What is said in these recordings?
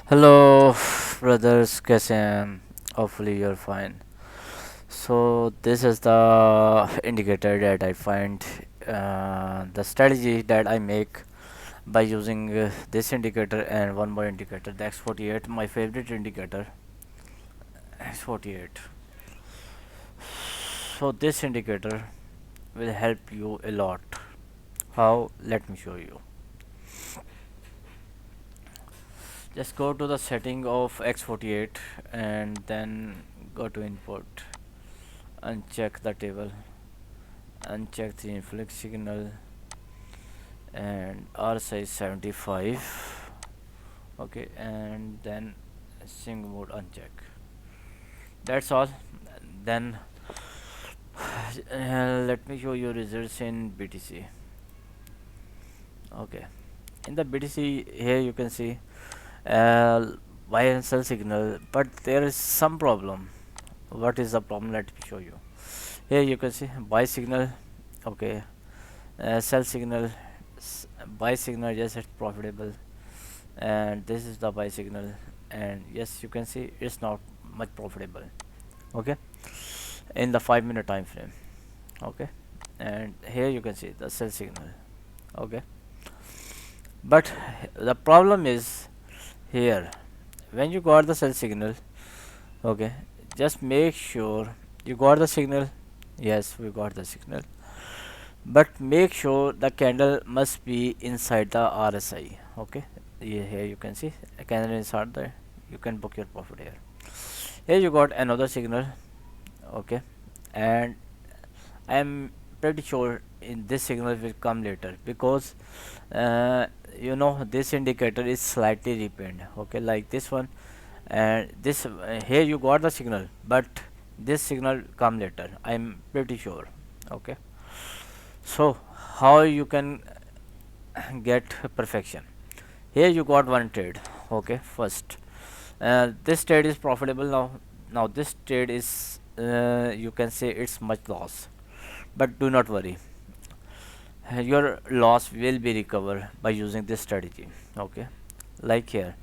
Hello, brothers. कैसे हैं? Hopefully you're fine. So this is the indicator that I find, the strategy that I make by using this indicator and one more indicator, the X48, my favorite indicator, X48. So this indicator will help you a lot. How? Let me show you. Just go to the setting of X48 and then go to input, uncheck the table, uncheck the influx signal, and R size 75. Okay, and then sync mode uncheck. That's all. Then let me show you results in BTC. Okay, in the BTC here you can see uh, buy and sell signal, but there is some problem. What is the problem? Let me show you. Here you can see buy signal. Okay, sell signal, buy signal. Yes, it's profitable, and this is the buy signal, and yes, you can see it's not much profitable. Okay, in the 5 minute time frame. Okay, and here you can see the sell signal. Okay, but the problem is here when you got the sell signal. Okay, just make sure you got the signal. Yes, we got the signal, but make sure the candle must be inside the RSI. Okay, here you can see a candle inside there. You can book your profit here. Here you got another signal. Okay, and I am pretty sure in this signal will come later because uh, this indicator is slightly repained. Okay, like this one, and this here you got the signal, but this signal come later. I am pretty sure. Okay, so how you can get perfection? Here you got one trade. Okay, first this trade is profitable now. Now this trade is, you can say it's much loss, but do not worry, your loss will be recovered by using this strategy. Okay, like here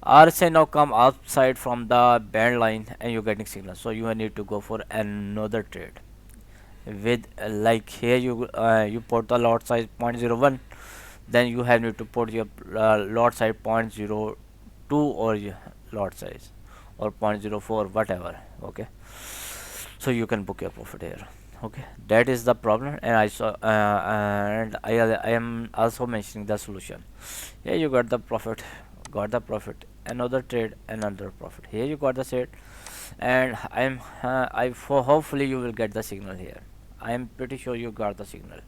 RSI now come outside from the band line and you're getting signal, so you need to go for another trade with, like here you put the lot size 0.01, then you have need to put your lot size 0.02 or lot size or 0.04 whatever. Okay, so you can book your profit here. Okay, that is the problem, and I saw and I am also mentioning the solution. Here you got the profit, another trade, another profit. Here you got the trade, and I for hopefully you will get the signal here. I am pretty sure you got the signal,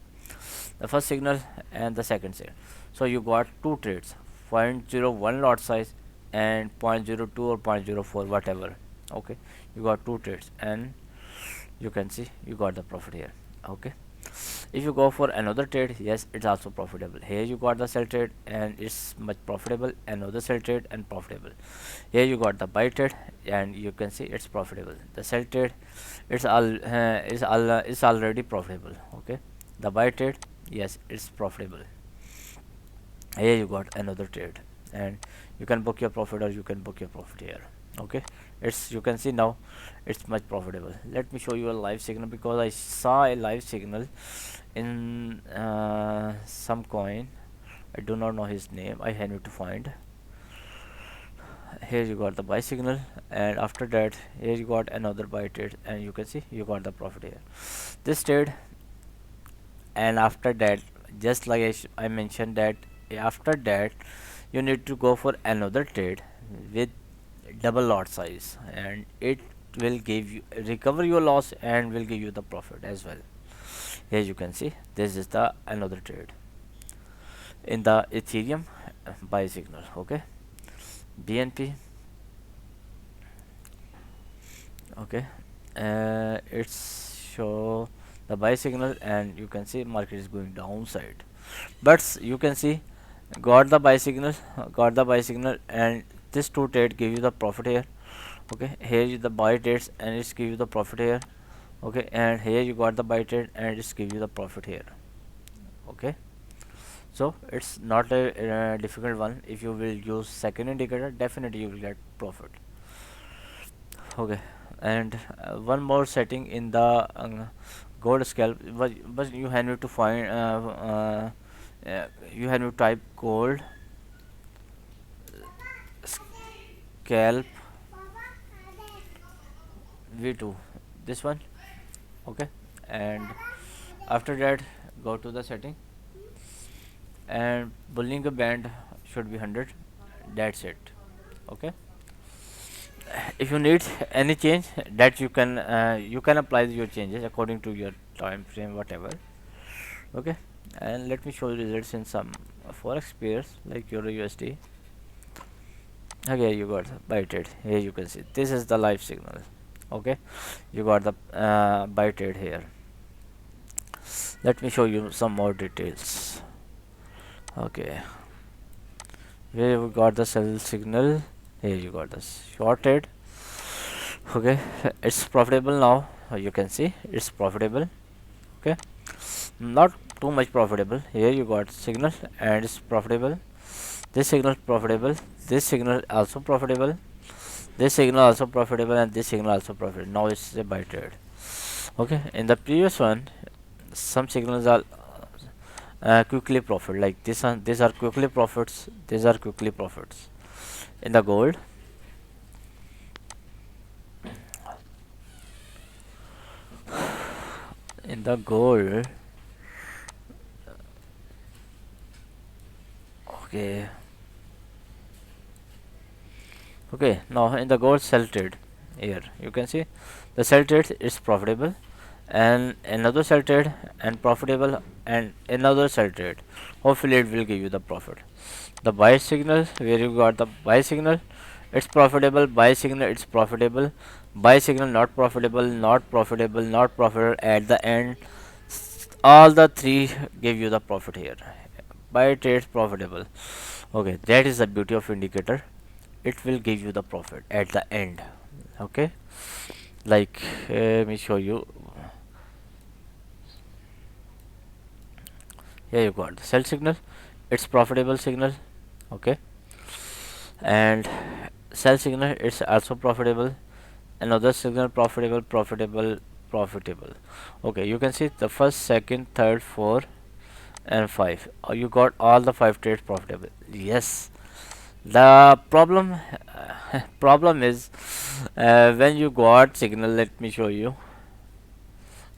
the first signal and the second signal. So you got two trades, zero point 0.01 lot size and 0.02 or 0.04 whatever. Okay, you got two trades, and you can see you got the profit here. Okay, if you go for another trade, yes, it's also profitable. Here you got the sell trade and it's much profitable, another sell trade and profitable. Here you got the buy trade and you can see it's profitable. The sell trade, it's already profitable. Okay, the buy trade, yes, it's profitable. Here you got another trade, and you can book your profit or you can book your profit here. Okay, it's, you can see now it's much profitable. Let me show you a live signal because I saw a live signal in some coin. I do not know his name. I need to find. Here you got the buy signal, and after that here you got another buy trade, and you can see you got the profit here, this trade. And after that, just like I mentioned that after that you need to go for another trade with double lot size, and it will give you recover your loss and will give you the profit as well. Here you can see this is the another trade in the Ethereum buy signal. Okay, BNP. Okay, it's show the buy signal, and you can see market is going downside, but you can see got the buy signal, and this two trade give you the profit here. Okay, here is the buy trades and it's give you the profit here. Okay, and here you got the buy trade and it's give you the profit here. Okay, So it's not a difficult one. If you will use second indicator, definitely you will get profit. Okay, and one more setting in the gold scalp, but you have to find you have to type gold scalp v2, this one. Okay, and after that go to the setting, and Bollinger Band should be 100. That's it. Okay, if you need any change, that you can apply your changes according to your time frame, whatever. Okay, and let me show you results in some forex pairs like Euro USD. Okay, you got buy trade. Here you can see this is the live signal. Okay, you got the buy trade here. Let me show you some more details. Okay, here we got the sell signal. Here you got the short trade. Okay, it's profitable now. You can see it's profitable. Okay, not too much profitable. Here you got signal and it's profitable. This signal profitable. This signal also profitable. This signal also profitable, and this signal also profitable. Now it's a buy trade. Okay, in the previous one, some signals are quickly profit, like this one. These are quickly profits. These are quickly profits. In the gold, in the gold. Okay. Okay, now in the gold sell trade, here you can see the sell trade is profitable, and another sell trade and profitable, and another sell trade. Hopefully it will give you the profit. The buy signal, where you got the buy signal, it's profitable. Buy signal, it's profitable. Buy signal, not profitable, not profitable, not profitable. At the end, all the three give you the profit here. Buy trade profitable. Okay, that is the beauty of indicator. It will give you the profit at the end. Okay, like let me show you. Here you got the sell signal, it's profitable signal. Okay, and sell signal, it's also profitable. Another signal profitable, profitable, profitable. Okay, you can see the first, second, third, four, and five. You got all the five trades profitable. Yes, the problem is when you got signal. Let me show you.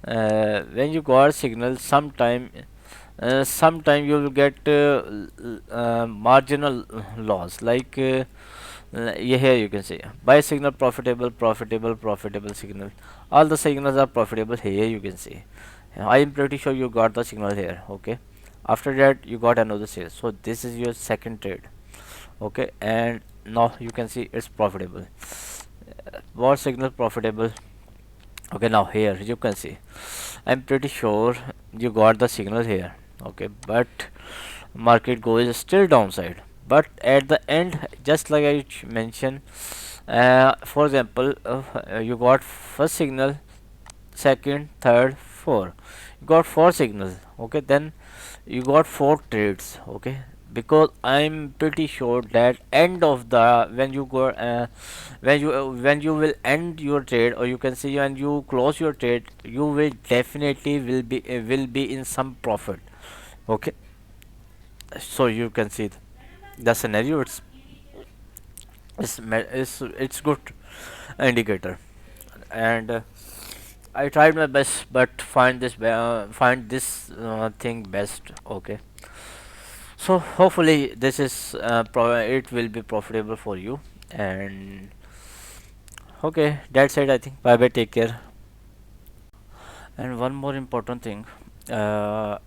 When you got signal, sometime you will get marginal loss, like yeah, here you can see buy signal profitable, profitable, profitable signal. All the signals are profitable. Here you can see. I am pretty sure you got the signal here. Okay, after that you got another sale, so this is your second trade. Okay, and now you can see it's profitable. What signal profitable? Okay, now here you can see I'm pretty sure you got the signal here. Okay, but market goes still downside, but at the end, just like I mentioned, for example, you got first signal, second, third, four. You got four signals. Okay, then you got four trades. Okay, because I'm pretty sure that end of the when you go when you will end your trade, or you can see when you close your trade, you will definitely will be in some profit. Okay, so you can see the scenario. It's good indicator, and I tried my best, but find this thing best. Okay, so hopefully this is it will be profitable for you. And okay, that's it. I think. Bye bye. Take care. And one more important thing, uh,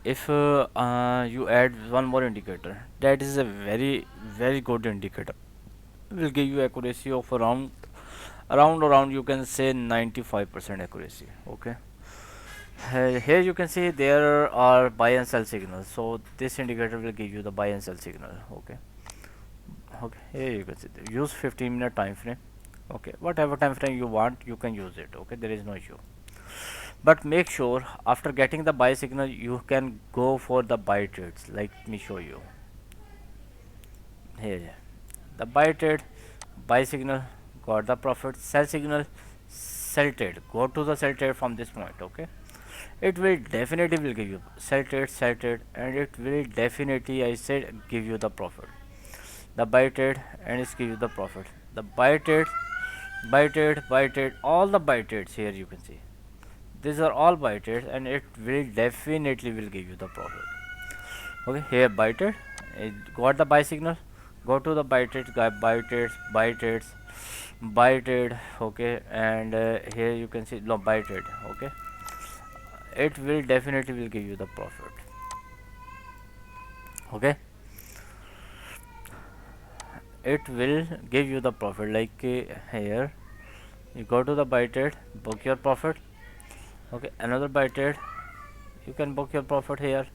if you add one more indicator, that is a very good indicator. Will give you accuracy of around you can say 95% accuracy. Okay, here you can see there are buy and sell signals, so this indicator will give you the buy and sell signal. Okay, okay, here you can see use 15-minute time frame. Okay, whatever time frame you want, you can use it. Okay, there is no issue. But make sure after getting the buy signal you can go for the buy trades. Let me show you here. The buy trade, buy signal, got the profit. Sell signal, sell trade, go to the sell trade from this point. Okay, it will definitely will give you sell trade, and it will definitely, I said, give you the profit. The buy trade, and it's give you the profit. The buy trade, buy trade, buy trade, all the buy trades here you can see. These are all buy trades, and it will definitely will give you the profit. Okay, here buy trade, it got the buy signal, go to the buy trades, buy trades, buy trades, buy trade. Okay, and here you can see no buy trade. Okay, it will definitely will give you the profit. Okay, it will give you the profit. Here you go to the buy trade, book your profit. Okay, another buy trade, you can book your profit here.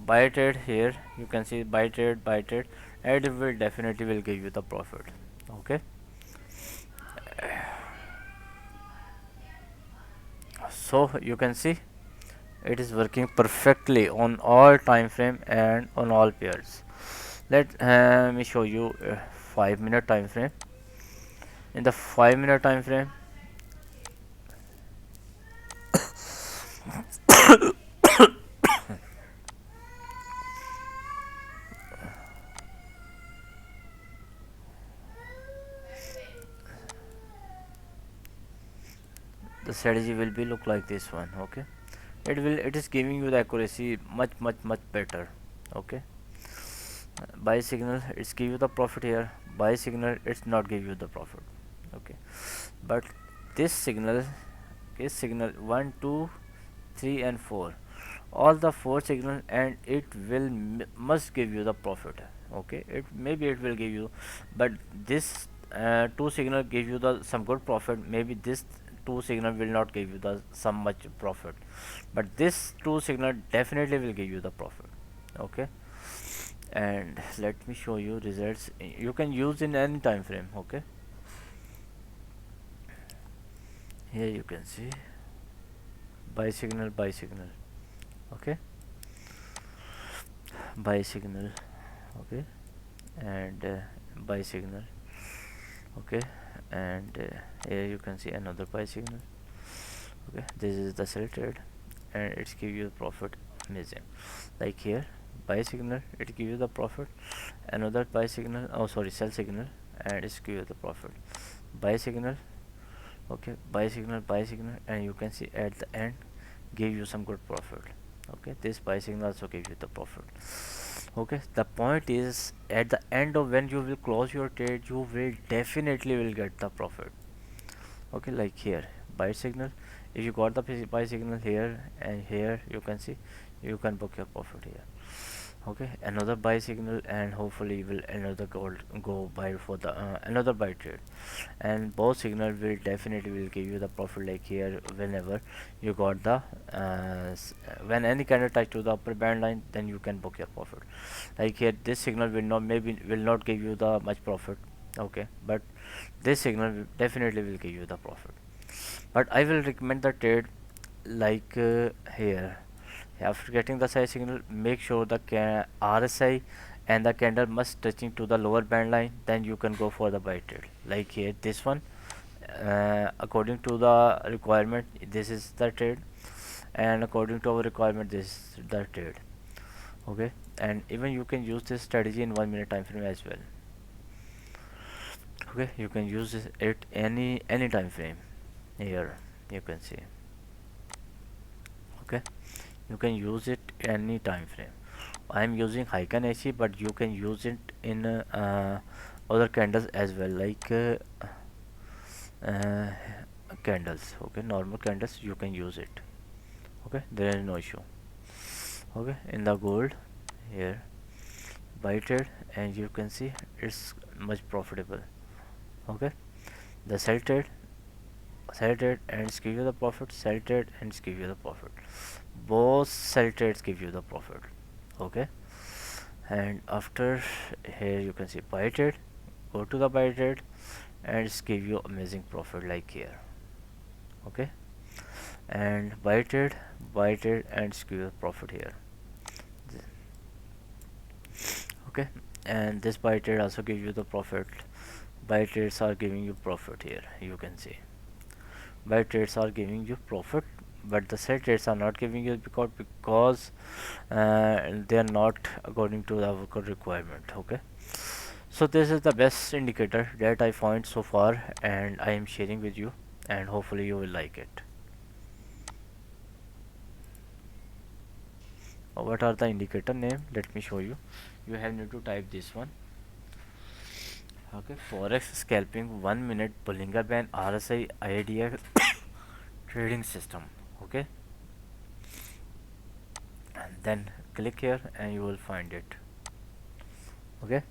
Buy trade, here you can see buy trade, and it will definitely will give you the profit. Okay, so you can see it is working perfectly on all time frame and on all pairs. Let me show you a 5 minute time frame. In the 5 minute time frame, the strategy will be look like this one. Okay, it is giving you the accuracy much better. Okay, buy signal, it's give you the profit here. Buy signal, it's not give you the profit. Okay, but this signal is signal 1 2 3 and 4, all the four signal, and it will must give you the profit. Okay, it maybe it will give you, but this two signal give you the some good profit. Maybe this two signal will not give you the some much profit, but this two signal definitely will give you the profit. Okay, and let me show you results. You can use in any time frame. Okay, here you can see buy signal. Okay, buy signal. Okay, and buy signal. Okay, and here you can see another buy signal. Okay, this is the sell trade, and it's give you profit. Amazing. Like here, buy signal, it give you the profit. Another buy signal, oh sorry, sell signal, and it's give you the profit. Buy signal. Okay, buy signal, and you can see at the end give you some good profit. Okay, this buy signal also give you the profit. Okay, the point is at the end of when you will close your trade, you will definitely will get the profit. Okay, like here buy signal, if you got the buy signal here and here, you can see you can book your profit here. Okay, another buy signal, and hopefully will another gold go buy for the another buy trade, and both signal will definitely will give you the profit. Like here, whenever you got the when any candle touch to the upper band line, then you can book your profit. Like here, this signal will not maybe will not give you the much profit. Okay, but this signal definitely will give you the profit. But I will recommend the trade like here. After getting the size signal, make sure the RSI and the candle must touching to the lower band line, then you can go for the buy trade. Like here, this one, according to the requirement, this is the trade, and according to our requirement, this is the trade. Okay, and even you can use this strategy in 1 minute time frame as well. Okay, you can use it any time frame. Here you can see. Okay, you can use it any time frame. I am using Heiken AC, but you can use it in other candles as well, like uh, candles. Okay, normal candles you can use it. Okay, there is no issue. Okay, in the gold here buy trade, and you can see it's much profitable. Okay, the sell trade and it's give you the profit, sell trade and it's give you the profit. Both sell trades give you the profit. Okay, and after here you can see buy trade, go to the buy trade, and it's give you amazing profit like here. Okay, and buy trade and skew profit here. Okay, and this buy trade also gives you the profit. Buy trades are giving you profit here, you can see. Buy trades are giving you profit, but the sell trades are not giving you because they are not according to the worker requirement. Okay, so this is the best indicator that I find so far, and I am sharing with you, and hopefully you will like it. What are the indicator name? Let me show you. You have need to type this one. Okay, forex scalping 1 minute Bollinger Band RSI idea trading system. Okay, and then click here and you will find it. Okay,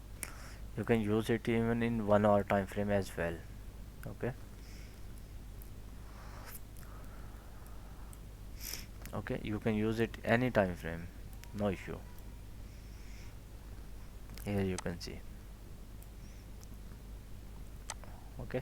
you can use it even in 1 hour time frame as well. Okay, okay, you can use it any time frame, no issue. Here you can see. Okay,